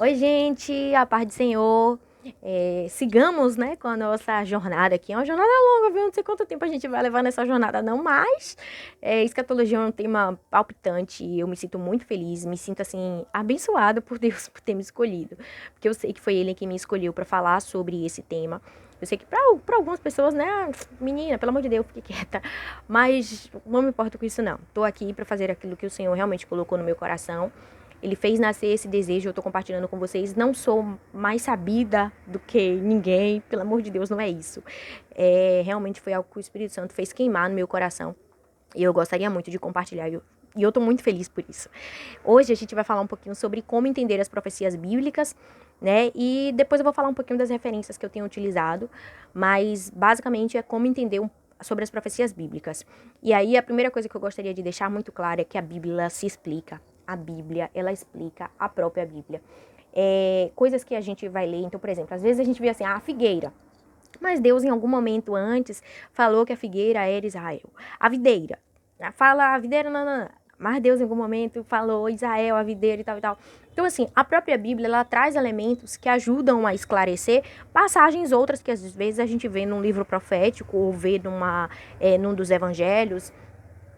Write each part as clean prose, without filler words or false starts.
Oi, gente, a paz do Senhor. Sigamos, né, com a nossa jornada aqui. É uma jornada longa, viu? Não sei quanto tempo a gente vai levar nessa jornada, não, mas escatologia é um tema palpitante e eu me sinto muito feliz, me sinto, assim, abençoada por Deus por ter me escolhido, porque eu sei que foi Ele quem me escolheu para falar sobre esse tema. Eu sei que para algumas pessoas, né, menina, pelo amor de Deus, fique quieta, mas não me importo com isso, não. Tô aqui para fazer aquilo que o Senhor realmente colocou no meu coração. Ele fez nascer esse desejo, eu tô compartilhando com vocês. Não sou mais sabida do que ninguém, pelo amor de Deus, não é isso. Realmente foi algo que o Espírito Santo fez queimar no meu coração. E eu gostaria muito de compartilhar. E eu tô muito feliz por isso. Hoje a gente vai falar um pouquinho sobre como entender as profecias bíblicas, né? E depois eu vou falar um pouquinho das referências que eu tenho utilizado. Mas basicamente é como entender sobre as profecias bíblicas. E aí a primeira coisa que eu gostaria de deixar muito clara é que a Bíblia se explica. A Bíblia, ela explica a própria Bíblia. Coisas que a gente vai ler. Então, por exemplo, às vezes a gente vê assim, a figueira. Mas Deus, em algum momento antes, falou que a figueira era Israel. A videira. Fala a videira, não, não, não. Mas Deus, em algum momento, falou Israel, a videira e tal e tal. Então, assim, a própria Bíblia, ela traz elementos que ajudam a esclarecer passagens outras que, às vezes, a gente vê num livro profético ou vê num dos evangelhos.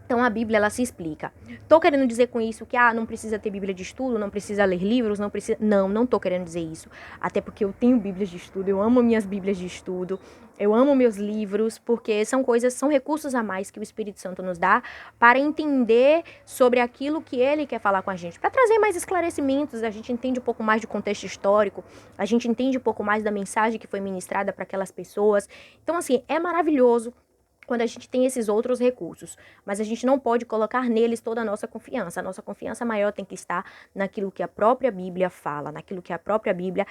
Então a Bíblia, ela se explica. Tô querendo dizer com isso que não precisa ter Bíblia de estudo, não precisa ler livros, não precisa. Não tô querendo dizer isso. Até porque eu tenho Bíblias de estudo, eu amo minhas Bíblias de estudo, eu amo meus livros, porque são recursos a mais que o Espírito Santo nos dá para entender sobre aquilo que ele quer falar com a gente, para trazer mais esclarecimentos, a gente entende um pouco mais de contexto histórico, a gente entende um pouco mais da mensagem que foi ministrada para aquelas pessoas. Então, assim, é maravilhoso quando a gente tem esses outros recursos, mas a gente não pode colocar neles toda a nossa confiança. A nossa confiança maior tem que estar naquilo que a própria Bíblia fala, naquilo que a própria Bíblia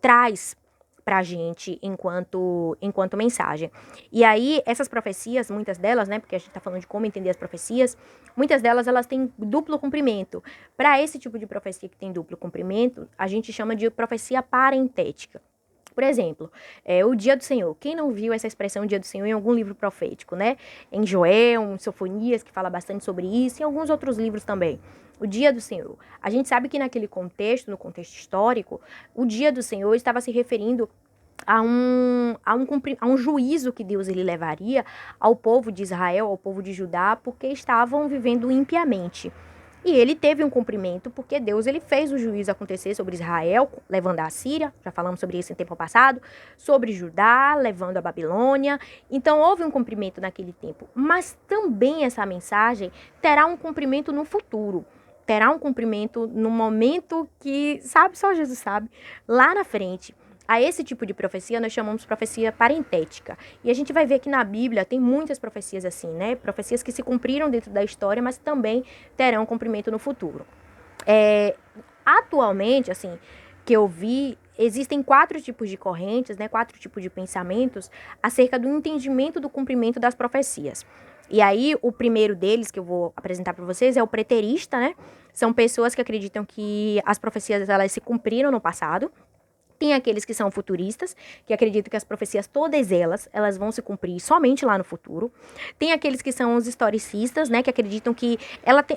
traz pra gente enquanto mensagem. E aí, essas profecias, muitas delas, né, porque a gente tá falando de como entender as profecias, muitas delas, elas têm duplo cumprimento. Para esse tipo de profecia que tem duplo cumprimento, a gente chama de profecia parentética. Por exemplo, o dia do Senhor. Quem não viu essa expressão dia do Senhor em algum livro profético, né? Em Joel, em Sofonias, que fala bastante sobre isso, e em alguns outros livros também. O dia do Senhor. A gente sabe que naquele contexto, no contexto histórico, o dia do Senhor estava se referindo a um juízo que Deus ele levaria ao povo de Israel, ao povo de Judá, porque estavam vivendo impiamente. E ele teve um cumprimento, porque Deus ele fez o juízo acontecer sobre Israel, levando a Síria, já falamos sobre isso em tempo passado, sobre Judá, levando a Babilônia. Então houve um cumprimento naquele tempo. Mas também essa mensagem terá um cumprimento no futuro. Terá um cumprimento no momento que, sabe, só Jesus sabe, lá na frente. A esse tipo de profecia nós chamamos profecia parentética. E a gente vai ver que na Bíblia tem muitas profecias assim, né? Profecias que se cumpriram dentro da história, mas também terão cumprimento no futuro. Atualmente, assim, que eu vi, existem 4 tipos de correntes, né? 4 tipos de pensamentos acerca do entendimento do cumprimento das profecias. E aí, o primeiro deles que eu vou apresentar para vocês é o preterista, né? São pessoas que acreditam que as profecias elas se cumpriram no passado. Tem aqueles que são futuristas, que acreditam que as profecias, todas elas vão se cumprir somente lá no futuro. Tem aqueles que são os historicistas, né, que acreditam que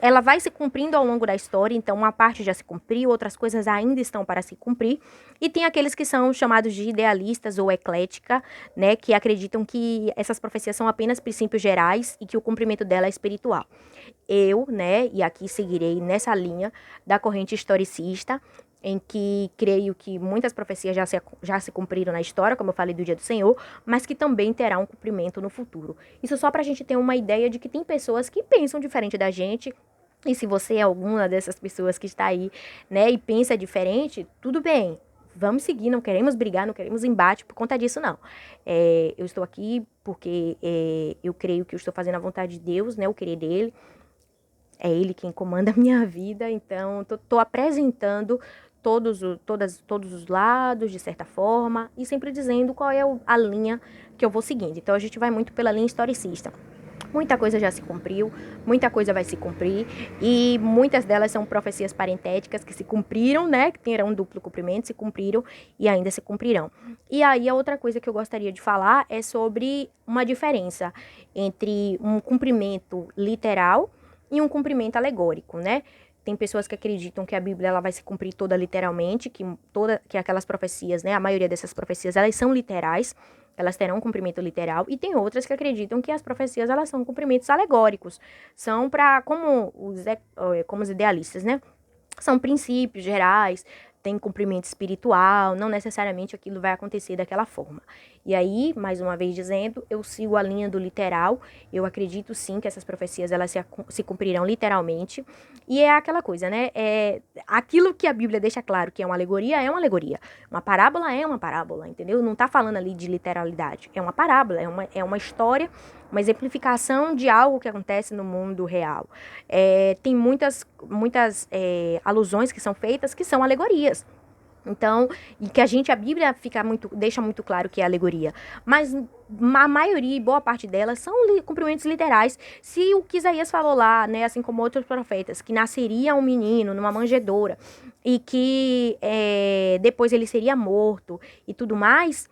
ela vai se cumprindo ao longo da história, então uma parte já se cumpriu, outras coisas ainda estão para se cumprir. E tem aqueles que são chamados de idealistas ou eclética, né, que acreditam que essas profecias são apenas princípios gerais e que o cumprimento dela é espiritual. Eu, né, e aqui seguirei nessa linha da corrente historicista, em que creio que muitas profecias já se cumpriram na história, como eu falei do dia do Senhor, mas que também terá um cumprimento no futuro. Isso só para a gente ter uma ideia de que tem pessoas que pensam diferente da gente, e se você é alguma dessas pessoas que está aí, né, e pensa diferente, tudo bem. Vamos seguir, não queremos brigar, não queremos embate por conta disso, não. Eu estou aqui porque eu creio que eu estou fazendo a vontade de Deus, né, o querer dele. É ele quem comanda a minha vida, então tô apresentando todos os lados, de certa forma, e sempre dizendo qual é a linha que eu vou seguindo. Então a gente vai muito pela linha historicista. Muita coisa já se cumpriu, muita coisa vai se cumprir, e muitas delas são profecias parentéticas que se cumpriram, né? Que terão um duplo cumprimento, se cumpriram e ainda se cumprirão. E aí a outra coisa que eu gostaria de falar é sobre uma diferença entre um cumprimento literal e um cumprimento alegórico, né? Tem pessoas que acreditam que a Bíblia ela vai se cumprir toda literalmente, que aquelas profecias, né, a maioria dessas profecias, elas são literais, elas terão um cumprimento literal, e tem outras que acreditam que as profecias elas são cumprimentos alegóricos, são para como os idealistas, né? São princípios gerais, tem cumprimento espiritual, não necessariamente aquilo vai acontecer daquela forma. E aí, mais uma vez dizendo, eu sigo a linha do literal, eu acredito sim que essas profecias elas se cumprirão literalmente, e é aquela coisa, né, aquilo que a Bíblia deixa claro que é uma alegoria, uma parábola é uma parábola, entendeu? Não tá falando ali de literalidade, é uma parábola, é uma história, uma exemplificação de algo que acontece no mundo real. Tem muitas alusões que são feitas que são alegorias. Então, e que a Bíblia deixa muito claro que é alegoria. Mas a maioria e boa parte delas são cumprimentos literais. Se o que Isaías falou lá, né, assim como outros profetas, que nasceria um menino numa manjedoura e que depois ele seria morto e tudo mais,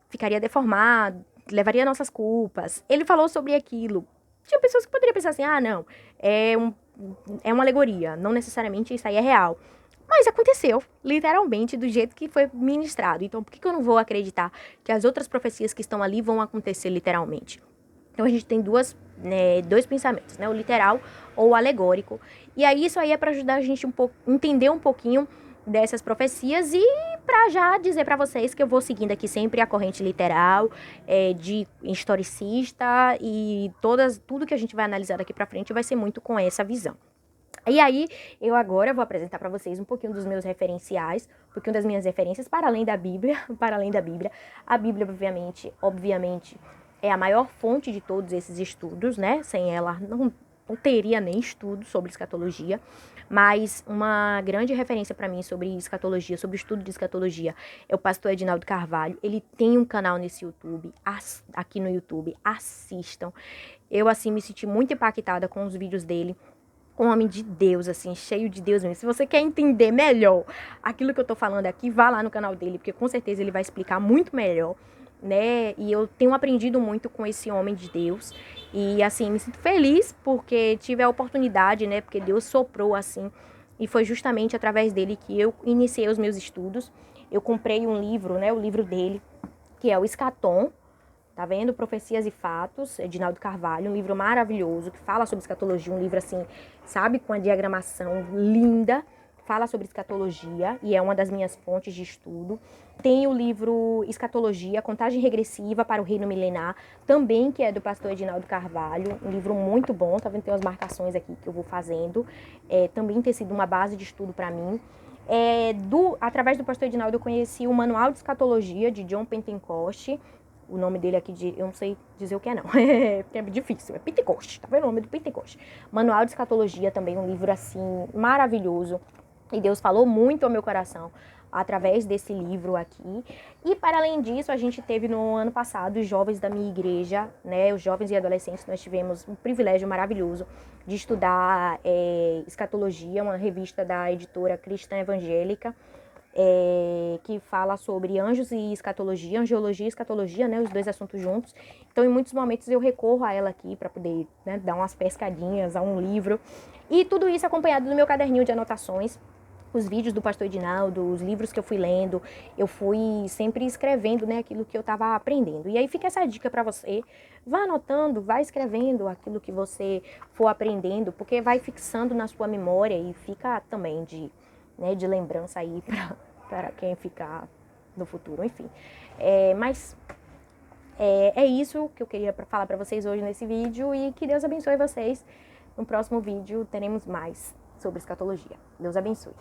ficaria deformado, levaria nossas culpas. Ele falou sobre aquilo. Tinha pessoas que poderiam pensar assim, não, é uma alegoria, não necessariamente isso aí é real. Mas aconteceu, literalmente, do jeito que foi ministrado. Então, por que eu não vou acreditar que as outras profecias que estão ali vão acontecer literalmente? Então, a gente tem dois pensamentos, né? O literal ou o alegórico. E aí, isso aí é para ajudar a gente entender um pouquinho dessas profecias e para já dizer para vocês que eu vou seguindo aqui sempre a corrente literal, de historicista e tudo que a gente vai analisar daqui para frente vai ser muito com essa visão. E aí, eu agora vou apresentar para vocês um pouquinho dos meus referenciais, um pouquinho das minhas referências para além da Bíblia, para além da Bíblia. A Bíblia, obviamente, é a maior fonte de todos esses estudos, né? Sem ela, não teria nem estudo sobre escatologia. Mas uma grande referência para mim sobre escatologia, sobre o estudo de escatologia, é o pastor Edinaldo Carvalho. Ele tem um canal nesse YouTube, aqui no YouTube, assistam. Eu, assim, me senti muito impactada com os vídeos dele. Um homem de Deus, assim, cheio de Deus mesmo. Se você quer entender melhor aquilo que eu tô falando aqui, vá lá no canal dele, porque com certeza ele vai explicar muito melhor, né? E eu tenho aprendido muito com esse homem de Deus. E, assim, me sinto feliz porque tive a oportunidade, né? Porque Deus soprou, assim. E foi justamente através dele que eu iniciei os meus estudos. Eu comprei um livro, né? O livro dele, que é o Escatom. Tá vendo? Profecias e Fatos, Edinaldo Carvalho, um livro maravilhoso, que fala sobre escatologia, um livro assim, sabe, com a diagramação linda, fala sobre escatologia, e é uma das minhas fontes de estudo. Tem o livro Escatologia, Contagem Regressiva para o Reino Milenar, também que é do pastor Edinaldo Carvalho, um livro muito bom, tá vendo? Tem umas marcações aqui que eu vou fazendo, também tem sido uma base de estudo para mim. Através do pastor Edinaldo eu conheci o Manual de Escatologia, de John Pentecost. O nome dele aqui, eu não sei dizer o que é não, é difícil, é Pentecost, tá vendo o nome do Pentecost? Manual de Escatologia também, um livro assim, maravilhoso, e Deus falou muito ao meu coração através desse livro aqui. E para além disso, a gente teve no ano passado os jovens da minha igreja, né, os jovens e adolescentes, nós tivemos um privilégio maravilhoso de estudar Escatologia, uma revista da editora Cristã Evangélica, que fala sobre anjos e escatologia, angiologia e escatologia, né, os dois assuntos juntos. Então, em muitos momentos eu recorro a ela aqui para poder, né, dar umas pescadinhas a um livro. E tudo isso acompanhado do meu caderninho de anotações, os vídeos do pastor Edinaldo, os livros que eu fui lendo, eu fui sempre escrevendo, né, aquilo que eu estava aprendendo. E aí fica essa dica para você, vá anotando, vá escrevendo aquilo que você for aprendendo, porque vai fixando na sua memória e fica também de lembrança aí para quem ficar no futuro, enfim. Mas é isso que eu queria falar para vocês hoje nesse vídeo, e que Deus abençoe vocês. No próximo vídeo teremos mais sobre escatologia. Deus abençoe.